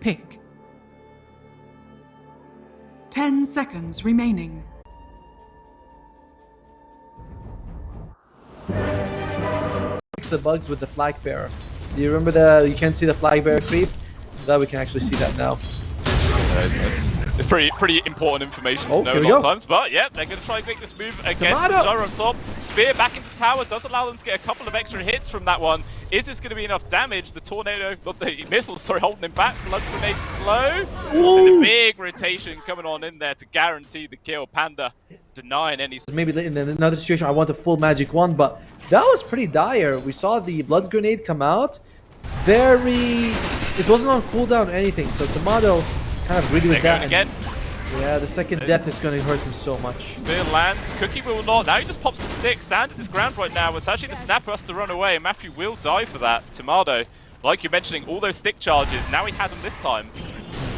pick. 10 seconds remaining. Fix the bugs with the flag bearer. Do you remember you can't see the flag bearer creep? That we can actually see that now. It's pretty important information to know a lot of times, but yeah, they're going to try and make this move again. Gyro on top, spear back into tower, does allow them to get a couple of extra hits from that one. Is this going to be enough damage? The tornado, not the missiles, sorry, holding him back. Blood grenade slow. And a big rotation coming on in there to guarantee the kill. Panda denying any. Maybe in another situation, I want a full magic one, but that was pretty dire. We saw the blood grenade come out. It wasn't on cooldown or anything, so Tomato kind of greedy with that. Again. Yeah, the second death is going to hurt him so much. Spear lands, Cookie will not. Now he just pops the stick, standing his ground right now. It's actually the Snapper has to run away, and Matthew will die for that. Tomato, like you're mentioning, all those stick charges, now he had them this time.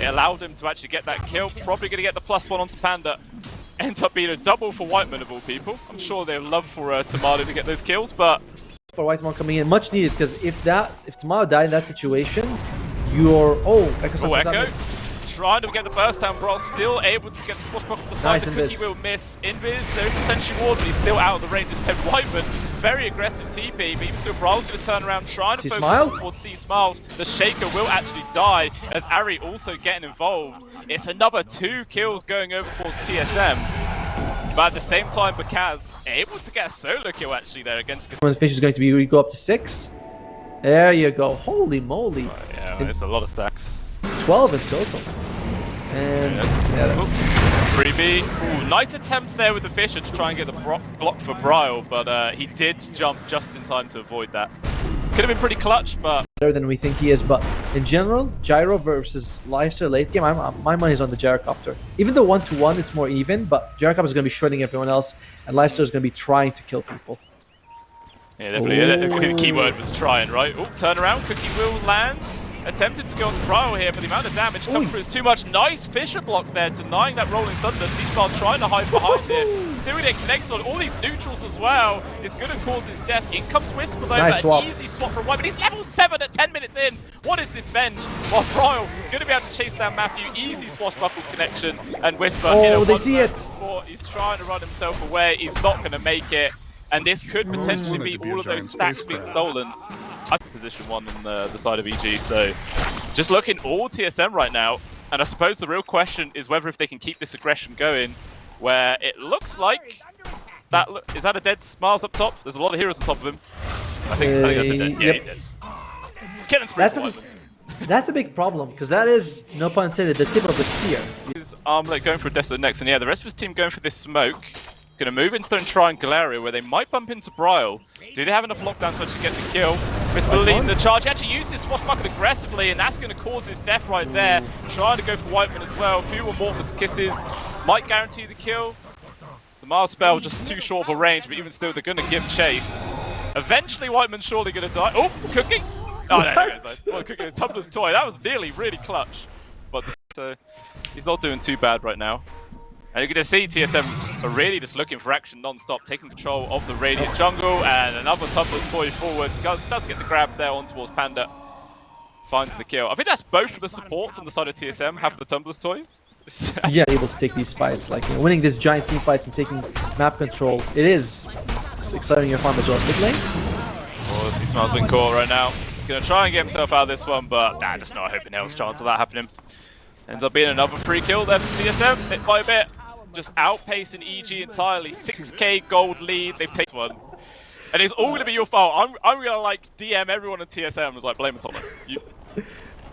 It allowed him to actually get that kill. Probably going to get the +1 onto Panda. Ends up being a double for Whiteman of all people. I'm sure they'd love for Tomato to get those kills, but... For Whiteman coming in, much needed, because if Tomato died in that situation, you're... Echo. Trying to get the burst down, Brawl still able to get the squash block from the side. The Cookie will miss. Invis, there's the Sentry Ward, but he's still out of the range. Instead, Whiteman, very aggressive TP, but even still, Brawl's going to turn around, trying to focus towards C-Smile. The Shaker will actually die, as Ari also getting involved. It's another 2 kills going over towards TSM. But at the same time, Bakaz able to get a solo kill actually there against... His fish is going to be go up to 6. There you go. Holy moly. Oh, yeah, it's a lot of stacks. 12 in total. And freebie. Ooh, nice attempt there with the Fisher to try and get the block for Bryle, but he did jump just in time to avoid that. Could have been pretty clutch, but... Better than we think he is, but in general, Gyro versus Lifester late game, my money's on the Gyrocopter. Even though 1-to-1 is more even, but Gyrocopter is going to be shredding everyone else, and Lifester is going to be trying to kill people. Yeah, definitely. The key word was trying, right? Oh, turn around. Cookie will land. Attempted to go onto Bryle here, but the amount of damage coming through is too much. Nice Fisher block there, denying that Rolling Thunder. C-Smile trying to hide behind it. Still it connects on all these neutrals as well. It's going to cause his death. In comes Whisper though, nice swap. Easy swap from White, but he's level 7 at 10 minutes in. What is this Venge? While Bryle going to be able to chase down Matthew. Easy swashbuckle connection, and Whisper in a they see it. Sport. He's trying to run himself away. He's not going to make it. And this could potentially be all of those stacks being stolen. Position 1 on the side of EG, so just looking all TSM right now, and I suppose the real question is whether if they can keep this aggression going, where it looks like that is that a dead Mars up top? There's a lot of heroes on top of him. I think that's a dead. Yeah, he's dead. Killing spree. That's a big problem, because that is, no pun intended, the tip of the spear. His Armlet going for a Desolate next, and yeah, the rest of his team going for this smoke. Going to move into their triangle area where they might bump into Bryle. Do they have enough lockdown to actually get the kill? Whisper leading the charge. He actually used his swashbuckle aggressively, and that's going to cause his death right there. Trying to go for Whiteman as well. A few Amorphous Kisses might guarantee the kill. The Mars spell just too short of a range, but even still, they're going to give chase. Eventually, Whiteman's surely going to die. Oh, Cookie! Oh, there it goes. Well, Cookie, Tumbler's toy. That was nearly really clutch. But he's not doing too bad right now. And you're going to see TSM are really just looking for action non-stop, taking control of the Radiant jungle, and another Tumbler's toy forwards. Does get the grab there on towards Panda. Finds the kill. I think that's both of the supports on the side of TSM have the Tumbler's toy. Yeah, able to take these fights, like winning these giant team fights and taking map control. It is exciting your farm as well. Mid lane? Oh, C-Smile's been caught right now. Going to try and get himself out of this one, but just not hoping hell's chance of that happening. Ends up being another free kill there for TSM, bit by bit. Just outpacing EG entirely. 6k gold lead, they've taken one. And it's all going to be your fault. I'm going to like DM everyone in TSM and was like, blame it on them.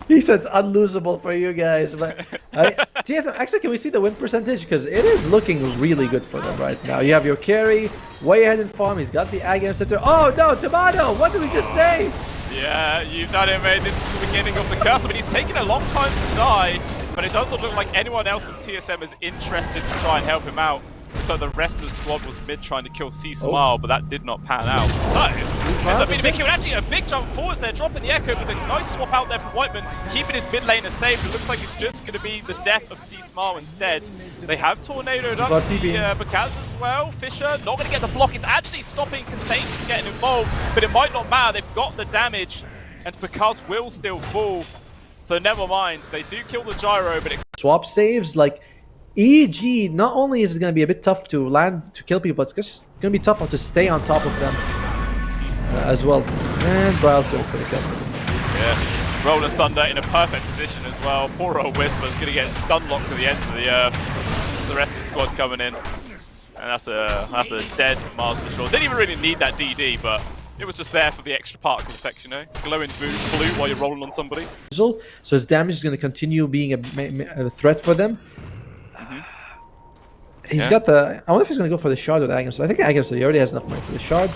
He said unlosable for you guys. But TSM, actually, can we see the win percentage? Because it is looking really good for them right now. You have your carry, way ahead in farm. He's got the Agam Center. Oh no, Tomato! What did we just say? Yeah, you've done it, mate. This is the beginning of the curse. I mean, he's taken a long time to die. But it does not look like anyone else from TSM is interested to try and help him out. So the rest of the squad was mid trying to kill C-Smile, but that did not pan out. So, ends up being a big kill. Actually, a big jump forwards there, dropping the Echo with a nice swap out there from Whiteman, keeping his mid laner safe. It looks like it's just going to be the death of C-Smile instead. They have tornadoed up the Bakaz as well. Fisher not going to get the block. It's actually stopping Kassane from getting involved, but it might not matter. They've got the damage, and Bakaz will still fall. So never mind. They do kill the gyro, but it Swap saves, like EG, not only is it going to be a bit tough to land, to kill people, it's just going to be tough to stay on top of them as well. And Bryle's going for the kill. Yeah, Roller Thunder in a perfect position as well. Poor old Whisper's going to get stun locked to the end of the earth. The rest of the squad coming in. And that's a dead Mars for sure. Didn't even really need that DD, but it was just there for the extra particle effect, you know? Glowing blue while you're rolling on somebody. So his damage is going to continue being a threat for them. He's got the... I wonder if he's going to go for the shard with Agam. So I think Agam, he already has enough money for the shard.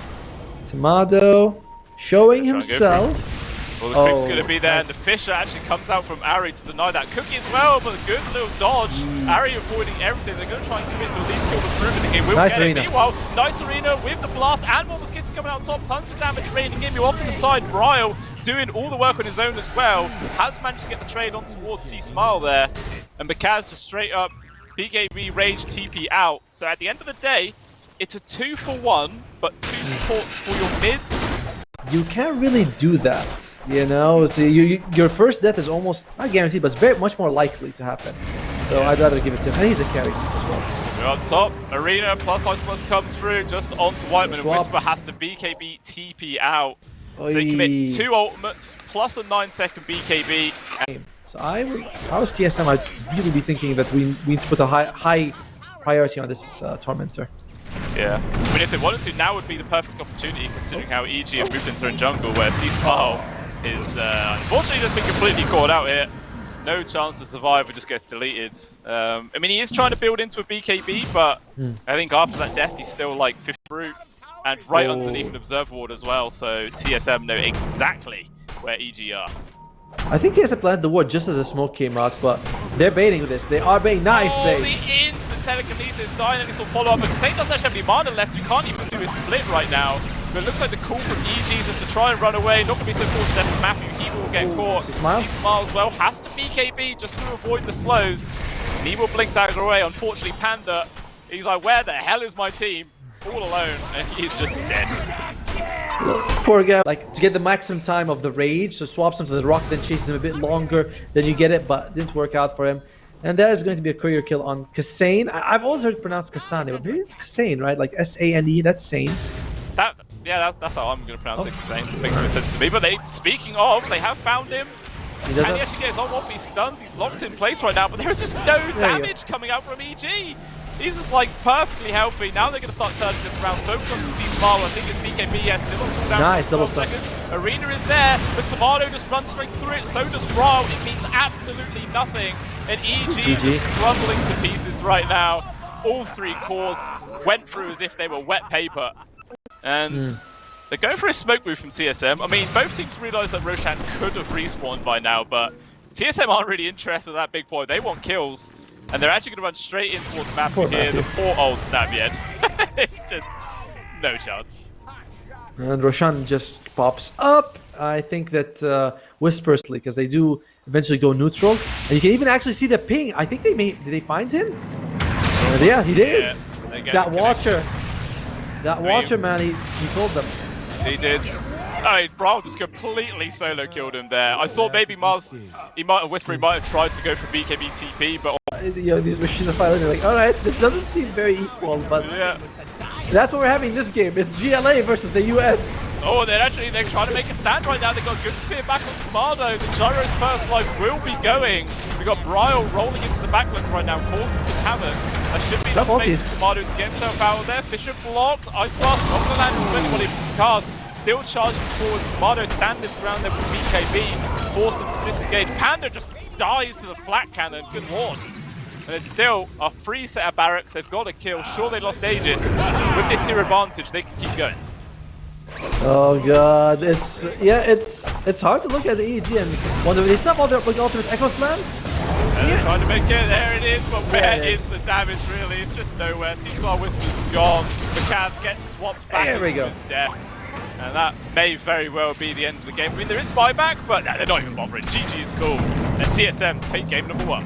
Tomato showing himself. Well, the creep's going to be there, and the Fisher actually comes out from Ari to deny that. Cookie as well, but a good little dodge. Ari avoiding everything. They're going to try and commit to at least kill the Screw, and they will nice get arena. it. Meanwhile, nice arena with the blast, and Mormons Kiss coming out on top. Tons of damage raining in. You're off to the side. Bryle doing all the work on his own as well. Has managed to get the trade on towards C-Smile there. And Bakaz just straight up BKB Rage TP out. So at the end of the day, it's a 2-for-1, but 2 supports for your mids. You can't really do that, you know? So your first death is almost, not guaranteed, but it's very much more likely to happen. So I'd rather give it to him. And he's a carry as well. We're on top. Arena plus Ice Plus comes through just onto Whiteman, and Whisper has to BKB TP out. So they commit 2 ultimates plus a 9-second BKB. So if I was TSM, I'd really be thinking that we need to put a high priority on this Tormentor. Yeah, I mean, if they wanted to, now would be the perfect opportunity, considering how EG have moved into their own jungle, where C-Smile is unfortunately just been completely caught out here. No chance to survive, it just gets deleted. I mean, he is trying to build into a BKB, but I think after that death, he's still like 5th root and right underneath an Observer Ward as well, so TSM know exactly where EG are. I think TSM planted the ward just as the smoke came out, but they're baiting this. They are baiting. Nice bait. The instant telekinesis, dynamics will follow up, but Kasane doesn't actually have any mana left, so he can't even do his split right now. But it looks like the call from EG is just to try and run away. Not going to be so fortunate for Matthew. He will get caught. C-Smile as well. Has to BKB just to avoid the slows. And he will blink dagger away. Unfortunately, Panda, he's like, where the hell is my team? All alone, and he's just dead. Poor guy. Like, to get the maximum time of the rage, so swaps him to the rock, then chases him a bit longer, then you get it, but it didn't work out for him. And that is going to be a courier kill on Kasane. I've always heard it pronounced Kasane, but maybe it's Kasane, right? Like S-A-N-E, that's sane. That's how I'm going to pronounce it, Kasane. Makes more sense to me. But speaking of, they have found him. And he actually gets on off, he's stunned, he's locked in place right now, but there's just no damage coming out from EG. He's just like perfectly healthy. Now they're going to start turning this around. Focus on the C-Smile. I think it's BKB. Yes, still on down. Nice double stun. Arena is there, but Tomato just runs straight through it. So does Brawl. It means absolutely nothing. And EG is just crumbling to pieces right now. All 3 cores went through as if they were wet paper. And they're going for a smoke move from TSM. I mean, both teams realize that Roshan could have respawned by now, but TSM aren't really interested in that big boy. They want kills. And they're actually going to run straight in towards Matthew here. The poor old Snapyed. It's just no chance. And Roshan just pops up. I think that Whispers, because they do eventually go neutral. And you can even actually see the ping. I think did they find him? Yeah, he did. Yeah, that Watcher. That Watcher, man, he told them. He did. I mean, Brawl just completely solo killed him there. I thought maybe Mars, he might have tried to go for BKB TP, but you know, these machines are fighting. They're like, all right, this doesn't seem very equal, but that's what we're having this game. It's GLA versus the US. Oh, they're trying to make a stand right now. They got good spear back on Tomato. The Gyro's first life will be going. We got Bryle rolling into the backlines right now, causing some havoc. That should be enough space for Tomato to get himself out of there. Fisher blocked. Ice Blast not going to land with anybody from cars. Still charging forwards. Tomato stand this ground there with BKB. Force them to disengage. Panda just dies to the flat cannon. Good lord. And it's still a free set of barracks. They've got to kill. Sure, they lost Aegis. With this here advantage, they can keep going. Oh god, it's hard to look at the EG and wonder if they still have all their ultimates. Echo Slam? Trying to make it, there it is, but where is the damage really? It's just nowhere. C-Smile Whispers gone. Bakaz gets swapped back into his death. And that may very well be the end of the game. I mean, there is buyback, but they're not even bothering. GG is cool. And TSM take game number 1.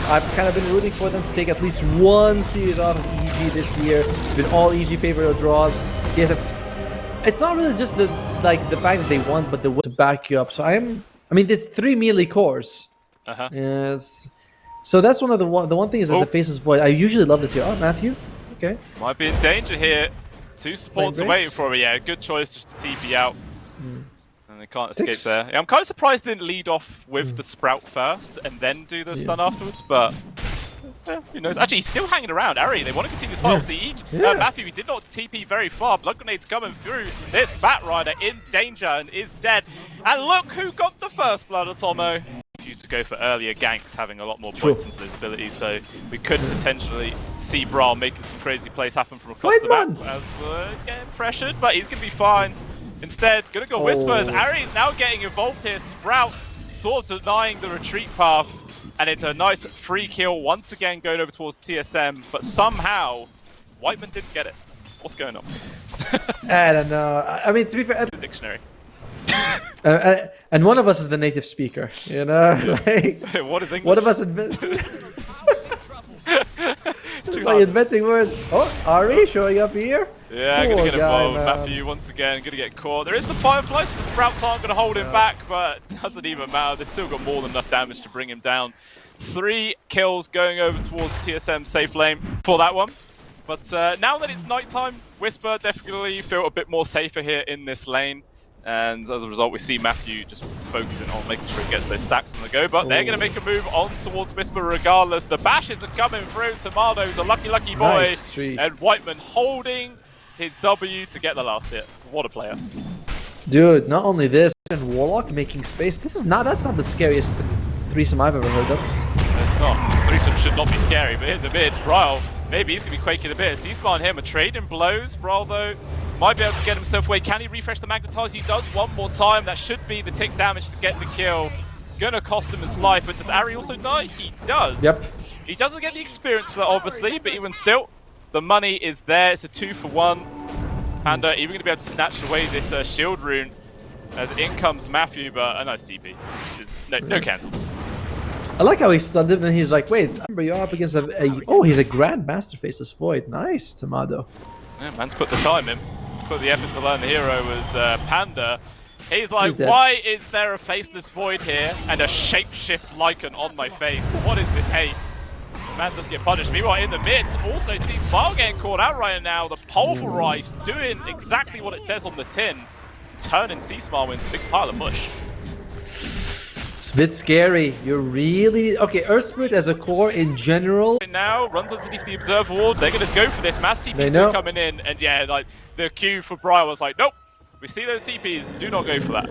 I've kind of been rooting for them to take at least one series off of EG this year. It's been all EG favorite draws. TSM, it's not really just the fact that they won, but the way to back you up. So I'm I mean, there's 3 melee cores. Uh-huh. Yes. So that's one of the one thing is that the Faceless Void. I usually love this here. Oh, Matthew. Okay. Might be in danger here. 2 supports are waiting for him. Yeah, good choice just to TP out. And they can't escape there. Yeah, I'm kind of surprised they didn't lead off with the Sprout first and then do the stun afterwards, but who knows? Actually, he's still hanging around. Ari, they want to continue this fight. Obviously, Matthew, he did not TP very far. Blood Grenade's coming through. This Bat Rider in danger and is dead. And look who got the first blood, Atomo. You to go for earlier ganks, having a lot more points into those abilities, so we could potentially see Brawl making some crazy plays happen from across the map as getting pressured, but he's going to be fine. Instead, going to go Whispers. Ari's now getting involved here. Sprouts sort of denying the retreat path, and it's a nice free kill once again going over towards TSM, but somehow Whiteman didn't get it. What's going on? I don't know. I mean, to be fair, the dictionary. And one of us is the native speaker, you know? Like, what is English? One of us it's like inventing words. Oh, Ari showing up here? Yeah, gonna get involved. Matthew once again gonna get caught. There is the Firefly, so the Sprouts aren't gonna hold him back, but doesn't even matter. They've still got more than enough damage to bring him down. 3 kills going over towards TSM safe lane for that one. But now that it's nighttime, Whisper definitely feel a bit more safer here in this lane. And as a result, we see Matthew just focusing on making sure he gets those stacks on the go. But they're going to make a move on towards Whisper regardless. The bashes are coming through. Tomado's a lucky boy. Nice And Whiteman holding his W to get the last hit. What a player. Dude, not only this, and Warlock making space. That's not the scariest threesome I've ever heard of. It's not. Threesome should not be scary, but in the mid, Ryle, maybe he's going to be quaking a bit. C-Smart and him are trading blows. Ryle, though, might be able to get himself away. Can he refresh the Magnetize? He does one more time. That should be the tick damage to get the kill. Gonna cost him his life, but does Ari also die? He does. Yep. He doesn't get the experience for that, obviously, but even still, the money is there. It's a 2-for-1. And even going to be able to snatch away this shield rune as in comes Matthew, but a nice TP. No cancels. I like how he stunned him, and he's like, wait, remember you're up against oh, he's a Grandmaster Faceless Void. Nice, Tomado. Yeah, man's put the time in. He's put the effort to learn the hero as Panda. He's like, why is there a Faceless Void here and a shapeshift Lycan on my face? What is this hate? Man does get punished. Meanwhile, in the mid, also see Smile getting caught out right now. The Pulverize doing exactly what it says on the tin. Turning C-Smile into a big pile of mush. It's a bit scary. You're really... Okay, Earth Spirit as a core in general. Now, runs underneath the Observe Ward. They're going to go for this. Mass TP's still coming in. And yeah, like the queue for Briar was like, nope. We see those TPs. Do not go for that.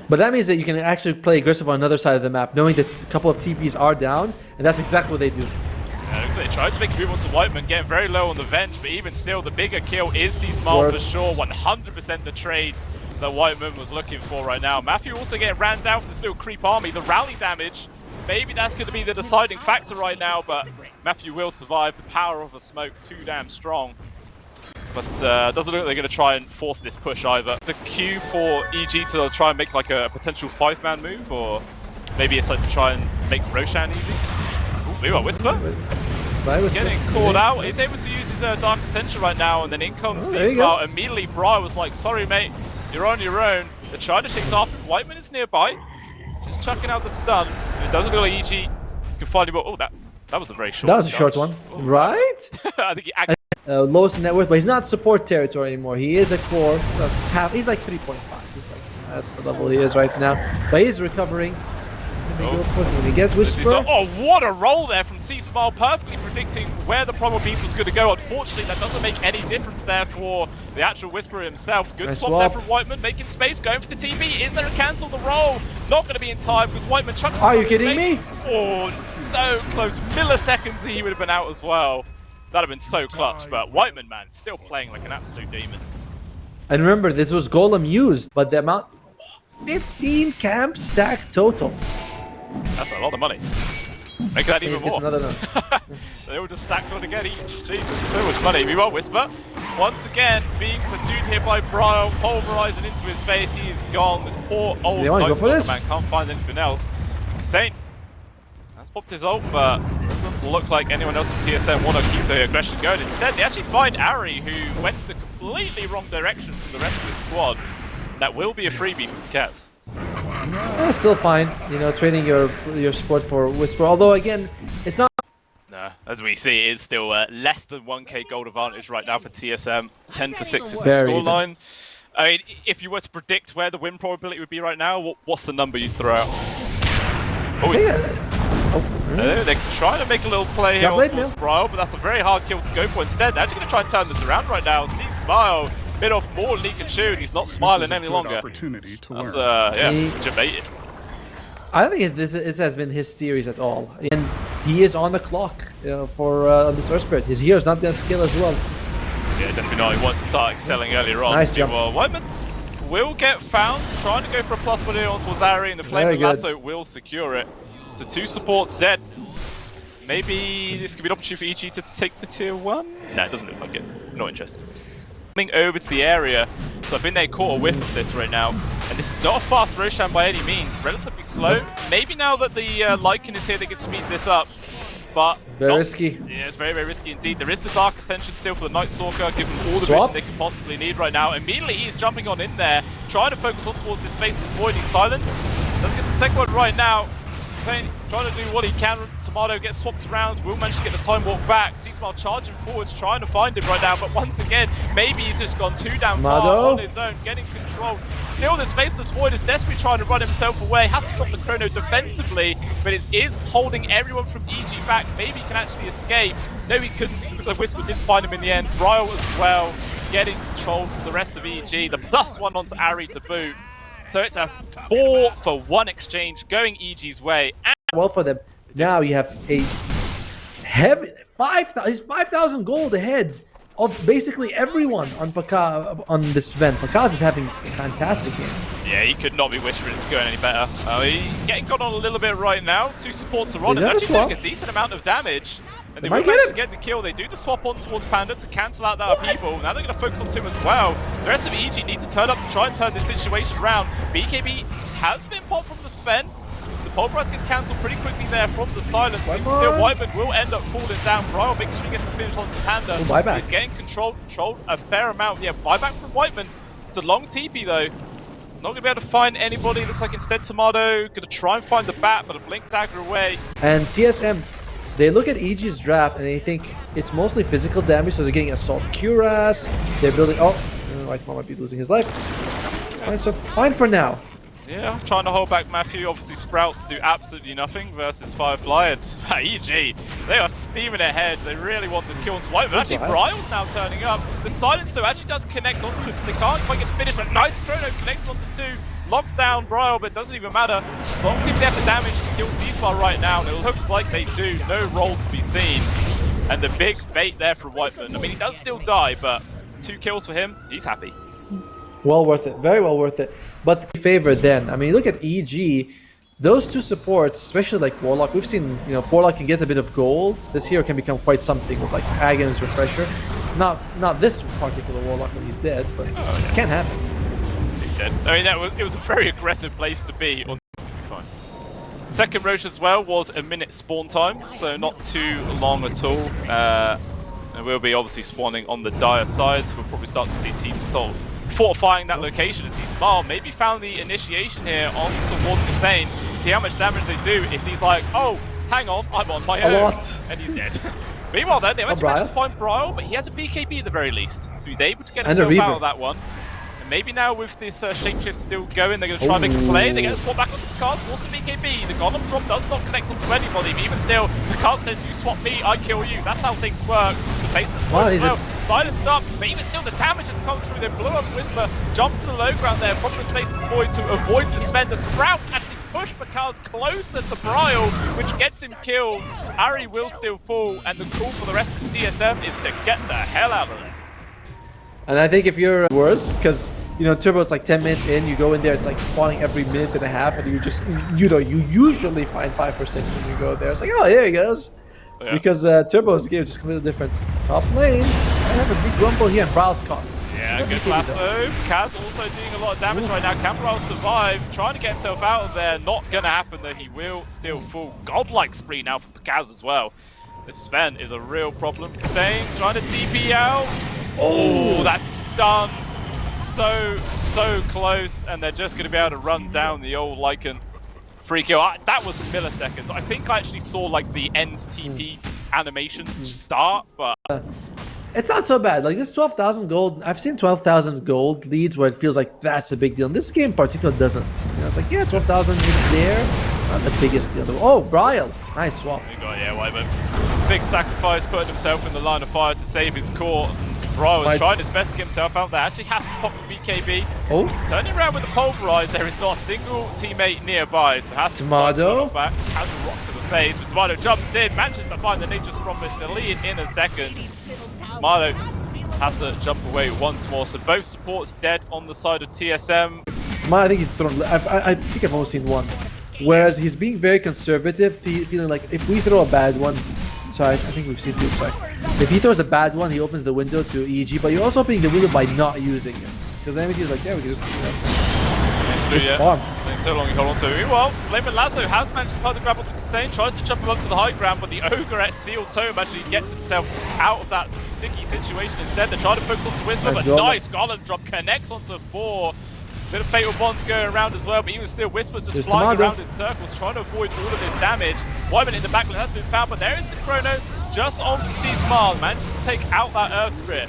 But that means that you can actually play aggressive on another side of the map, knowing that a couple of TPs are down, and that's exactly what they do. Yeah, they tried to make a move onto Whiteman, getting very low on the Venge, but even still, the bigger kill is C-Smile for sure. 100% the trade that Whiteman was looking for right now. Matthew also getting ran down for this little creep army. The rally damage, maybe that's going to be the deciding factor right now, but Matthew will survive. The power of the smoke, too damn strong. But doesn't look like they're going to try and force this push either. The Q for EG to try and make like a potential 5-man move, or maybe it's like to try and make Roshan easy. Ooh, maybe a Whisper. He's getting caught out. He's able to use his Dark Ascension right now, and then in comes C-Smart. Immediately, Briar was like, sorry mate, you're on your own. They're trying to chase after him. Whiteman is nearby. Just chucking out the stun. It doesn't look like EG can find him. Oh, that was a very short one. That was a short one. Right? I think he actually... lowest net worth, but he's not support territory anymore. He is a core, so he's like 3.5. He's like, that's the level he is right now. But he's recovering. When he gets Whisper. Oh, what a roll there from C-Smile, perfectly predicting where the Primal Beast was going to go. Unfortunately, that doesn't make any difference there for the actual Whisperer himself. Good swap there from Whiteman, making space, going for the TP. Is there a cancel? The roll not going to be in time because Whiteman chucks. Are you kidding me? Oh, so close. Milliseconds he would have been out as well. That'd have been so clutch, but Whiteman, man, still playing like an absolute demon. And remember, this was Golem used, but the amount... 15 camp stack total. That's a lot of money. Make that even more. Another they all just stacked on again each. Jesus, so much money. Meanwhile, Whisper, once again, being pursued here by Briar, pulverizing into his face. He is gone. This poor old Night Stalker man can't find anything else. Kasane has popped his ult, but doesn't look like anyone else in TSM want to keep the aggression going. Instead, they actually find Ari, who went the completely wrong direction from the rest of the squad. That will be a freebie for the Cats. Still fine, you know, trading your support for Whisper. Although again, it's not. No, as we see, it's still less than 1k gold advantage right now for TSM. 10 for 6 is the Very scoreline. I mean, if you were to predict where the win probability would be right now, what's the number you'd throw out? They're trying to make a little play here towards Bryle, but that's a very hard kill to go for. Instead, they're actually going to try and turn this around right now. See Smile, bit off more leak and shoot. He's not smiling any longer. That's, yeah, debated. I don't think this has been his series at all. And he is on the clock for this Earth Spirit. His hero's not their skill as well. Yeah, definitely not. He wants to start excelling earlier on. Nice jump. Whiteman will get found, trying to go for a +1 here onto Zari, and the Flaming Lasso will secure it. So 2 supports dead. Maybe this could be an opportunity for EG to take the tier 1? No, it doesn't look like it. Not interested. Coming over to the area, so I think they caught a whiff of this right now. And this is not a fast Roshan by any means, relatively slow. Maybe now that the Lycan is here, they can speed this up. But very risky. Yeah, it's very, very risky indeed. There is the Dark Ascension still for the Night Stalker, giving all the vision they could possibly need right now. Immediately he's jumping on in there, trying to focus on towards this Faceless Void. He's silenced. Doesn't get the second one right now. Trying to do what he can. Tomato gets swapped around, will manage to get the time walk back. C-Smile charging forwards, trying to find him right now, but once again, maybe he's just gone too damn far on his own, getting control. Still, this Faceless Void is desperately trying to run himself away, has to drop the chrono defensively, but it is holding everyone from EG back. Maybe he can actually escape. No, he couldn't, because it looks like Whisper did find him in the end. Bryle as well, getting control from the rest of EG. The +1 onto Ari to boot. So it's a 4-for-1 exchange going EG's way. Well for them. Now you have a heavy 5,000 gold ahead of basically everyone on on this event. Pakaz is having a fantastic game. Yeah, he could not be wishing it's going any better. He's getting got on a little bit right now. 2 supports are on and actually doing a decent amount of damage. And they will manage to get the kill. They do the swap on towards Panda to cancel out that upheaval. Now they're going to focus on Tim as well. The rest of EG need to turn up to try and turn this situation around. BKB has been popped from the Sven. The Pulverize gets cancelled pretty quickly there from the silencing. Still, Whiteman will end up falling down. Bryle making sure he gets the finish onto Panda. He's getting controlled a fair amount. Yeah, buyback from Whiteman. It's a long TP though. Not going to be able to find anybody. Looks like instead Tomato going to try and find the bat, but a blink dagger away. And TSM, they look at EG's draft and they think it's mostly physical damage, so they're getting Assault Cuirass. They're building. Oh, Whiteman might be losing his life. It's fine, so fine for now. Yeah, trying to hold back Matthew. Obviously, Sprouts do absolutely nothing versus Firefly. And EG, they are steaming ahead. They really want this kill onto White. But actually, Bryle's now turning up. The silence, though, actually does connect onto him, so they can't quite get the finish. But nice chrono connects onto 2. Locks down Bryle, but it doesn't even matter. As long as he gets the damage to kill C-Smile right now, and it looks like they do. No roll to be seen. And the big bait there from Whiteman. I mean, he does still die, but 2 kills for him. He's happy. Well worth it. Very well worth it. But favorite then. I mean, look at EG. Those 2 supports, especially like Warlock. We've seen, you know, if Warlock can get a bit of gold, this hero can become quite something with like Hagen's Refresher. Not this particular Warlock when he's dead, but it can happen. He's dead. I mean, it was a very aggressive place to be. Fine. Second Roche as well was a minute spawn time, so not too long at all. And we'll be obviously spawning on the dire side, so we'll probably start to see teams solve. Fortifying that location as he Smile maybe found the initiation here on towards Insane. See how much damage they do. Is he's like, oh, hang on, I'm on my own. And he's dead. Meanwhile though, they actually managed to find Bryle, but he has a BKB at the very least. So he's able to get himself out of that one. And maybe now with this shapeshift still going, they're going to try and make a play. They're going to swap back onto the cars, force the BKB. The Golem drop does not connect onto anybody, but even still, the car says, you swap me, I kill you. That's how things work. The Faceless Void as well, silenced up, but even still, the damage has come through. They blew up Whisper, jumped to the low ground there from the Faceless Void to avoid the Sven. The Sprout actually pushed Bakaz closer to Bryle, which gets him killed. Ari will still fall, and the call for the rest of TSM is to get the hell out of there. And I think if you're worse, because you know Turbo's like 10 minutes in, you go in there, it's like spawning every minute and a half, and you just you usually find 5 or 6 when you go there. It's like, oh, there he goes. Yeah. Because Turbo's game is just completely different. Top lane, I have a big rumble here, and Bryle's caught. Yeah, good lasso. Kaz also doing a lot of damage right now. Can Bryle survive? Trying to get himself out of there. Not gonna happen though. He will still fall. Godlike spree now for Kaz as well. This Sven is a real problem. Same, trying to TP out. Oh, that's stunned. so close, and they're just going to be able to run down the old Lycan. Free kill. That was milliseconds. I think I actually saw like the end TP animation start, but it's not so bad. Like this 12,000 gold, I've seen 12,000 gold leads where it feels like that's a big deal. And this game in particular doesn't. You know, it's like, yeah, 12,000 is there. Not the biggest deal. Oh, Brian. Nice swap. He got, yeah, Wyvern. Big sacrifice, putting himself in the line of fire to save his core. Brian was trying his best to get himself out there. Actually has to pop the BKB. Oh. Turning around with the pulverize, there is not a single teammate nearby, so has to Tomato back. Has a rock to the face, but Tomato jumps in, manages to find the Ninja's Prophet to lead in a second. Tomato has to jump away once more, so both supports dead on the side of TSM. I think he's thrown. I think I've only seen one. Whereas he's being very conservative, feeling like if we throw a bad one, so I think we've seen two. Sorry, if he throws a bad one, he opens the window to EG. But you're also opening the window by not using it, because then he's like, yeah, we can just, just farm. So long he hold on to it. Well, Flamin' Lasso has managed to find the grab onto Kassane, tries to jump him up to the high ground, but the Ogre at Seal Tome actually gets himself out of that sticky situation instead. They're trying to focus onto Whisper, but nice Garland drop connects onto 4. Bit of fatal bonds going around as well, but even still, Whisper's just flying around in circles, trying to avoid all of this damage. Wyvern in the backline has been found, but there is the Chrono just on the C-Smile, manages to take out that Earth Spirit.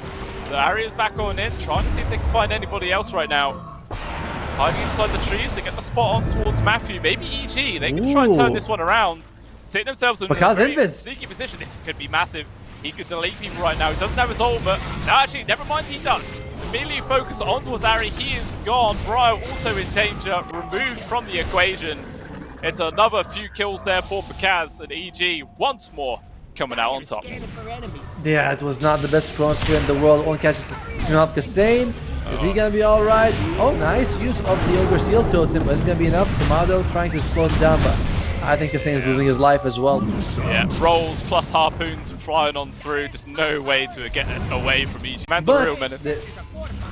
The Aria's back on in, trying to see if they can find anybody else right now. Hiding inside the trees, they get the spot on towards Matthew, maybe EG. They can try and turn this one around, sitting themselves in a very sneaky position. This could be massive. He could delete people right now. He doesn't have his ult, but no, actually, never mind, he does. Immediately focus on towards Ari. He is gone. Brio also in danger, removed from the equation. It's another few kills there for Bakaz and EG once more coming out on top. Yeah, it was not the best crossfire in the world. One catches off Kassane. Is he gonna be alright? Oh, nice use of the Ogre Seal Totem, but is it gonna be enough? Tomato trying to slow him down, but I think Kassane is losing his life as well. Yeah, rolls plus harpoons and flying on through. Just no way to get away from EG. Man's a real menace.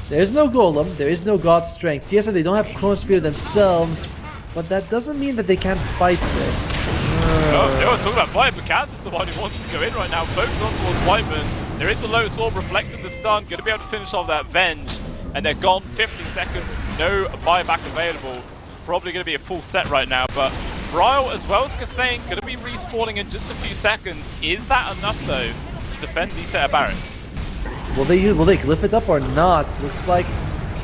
There is no Golem, there is no God Strength. Yes, they don't have Chronosphere themselves, but that doesn't mean that they can't fight this. No, talking about fight, Bakaz is the one who wants to go in right now. Focus on towards Wyvern. There is the Lotus Orb reflecting the stun, going to be able to finish off that Venge. And they're gone 50 seconds, no buyback available. Probably going to be a full set right now, but Brio as well as Kassane going to be respawning in just a few seconds. Is that enough though to defend these set of barracks? Will they glyph it up or not? Looks like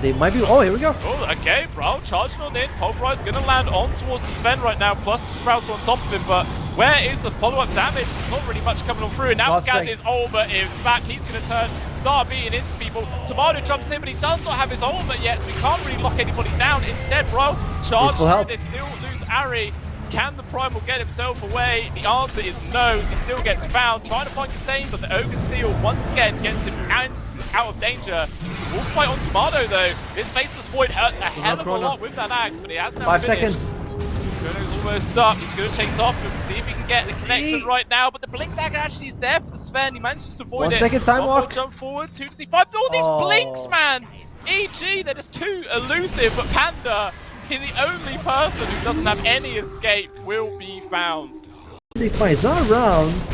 they might be. Oh, here we go. Oh, okay, Brio charging on in. Pulverize going to land on towards the Sven right now, plus the Sprouts are on top of him, but where is the follow-up damage? There's not really much coming on through. Now Gaz is over, is back. He's going to start beating into people. Tomato jumps in, but he does not have his ultimate yet, so he can't really lock anybody down. Instead, Brio charges through. They still lose Ari. Can the Primal get himself away? The answer is no. He still gets found. Trying to find Kassane, but the Ogre Seal once again gets him out of danger. Wolf fight on Tomato though. This Faceless Void hurts a hell of a lot with that axe, but he has now 5 finished. seconds. Chrono's almost up. He's going to chase off him, see if he can get the connection right now. But the Blink Dagger actually is there for the Sven. He manages to avoid it. 1 second time walk. Jump forwards. Who does he find? All these blinks, man. EG, they're just too elusive. But Panda, the only person who doesn't have any escape, will be found. He's not around.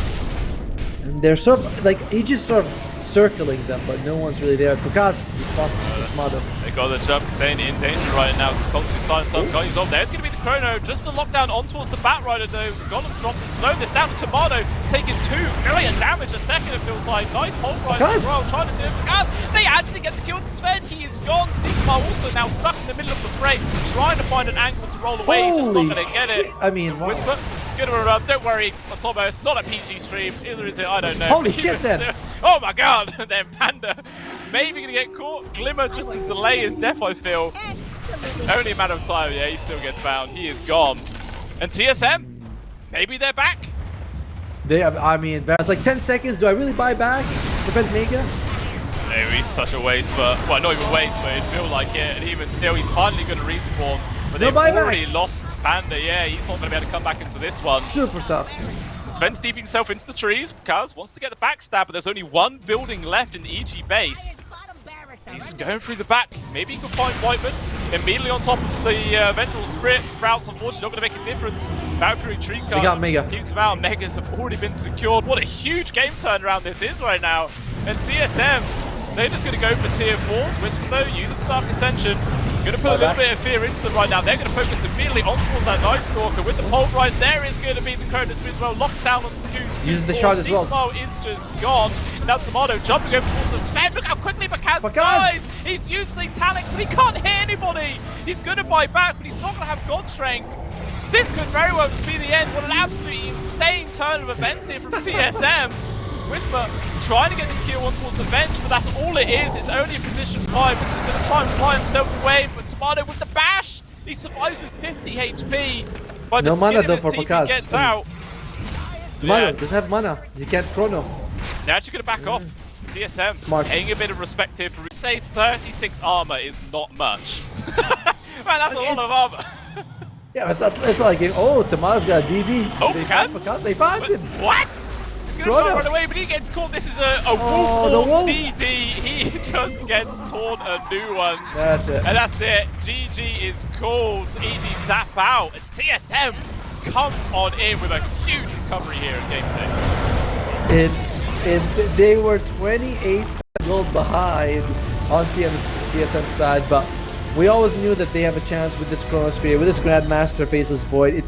And they're sort of like Aegis sort of circling them, but no one's really there because he spots Tomato. They got the jump, Kassane in danger right now. Just constantly silence up, guys off. There's going to be the Chrono, just the lockdown on towards the Batrider though. Golem drops and slow this down. Tomato taking 2 million damage a second, it feels like. Nice pulverize as well, trying to do it. As they actually get the kill to Sven, he is gone. Sigma also now stuck in the middle of the fray, trying to find an angle to roll away. He's just not going to get it. I mean, wow. Whisper. Good run, don't worry, Atomo, not a PG stream, either is it, I don't know. Holy shit then! Oh my god, and then Panda, maybe gonna get caught. Glimmer just to delay his death, I feel. Only a matter of time, yeah, he still gets found, he is gone. And TSM, maybe they're back? I mean, it's like 10 seconds, do I really buy back? Defend Mega? Maybe such a waste, but, well, not even waste, but it'd feel like it, and even still, he's finally gonna respawn. But they've already lost Panda, yeah, he's not going to be able to come back into this one. Super tough. Sven's steeping himself into the trees because wants to get the backstab, but there's only one building left in the EG base. He's going through the back. Maybe he can find Whiteman. Immediately on top of the Vengeful Spirit. Sprouts, unfortunately, not going to make a difference. Valkyrie Tree Card got Mega. Keeps him out. Megas have already been secured. What a huge game turnaround this is right now. And TSM They're just going to go for tier 4s. Whisper though, using the Dark Ascension. Going to put a little bit of fear into them right now. They're going to focus immediately on towards that Night Stalker. With the Pulverize, there is going to be the Cronus as well. Locked down on Scoot. Uses the shard as well. Smile is just gone. Now Tomato jumping over towards the Sven. Look how quickly Bakaz dies. He's used the Talic, but he can't hit anybody. He's going to buy back, but he's not going to have God Strength. This could very well just be the end. What an absolutely insane turn of events here from TSM. Whisper trying to get this tier 1 towards the bench, but that's all it is. It's only a position 5. Whisper's going to try and fly himself away, but Tomato with the bash. He survives with 50 HP. By the no mana though for team, Bakaz. Gets out. Tomato doesn't have mana. He can't chrono. They're actually going to back off. TSM Smart. paying a bit of respect here for say 36 armor is not much. Man, that's a lot of armor. Yeah, it's not like, oh, Tomato's got a DD. Oh, Bakaz? They found him. What? He's going to try and run away, but he gets caught. This is a wolf DD. He just gets torn a new one. That's it. And that's it. GG is called. EG tap out. And TSM come on in with a huge recovery here in game 2. They were 28 gold behind on TSM's side, but we always knew that they have a chance with this Chronosphere, with this Grandmaster Faceless Void.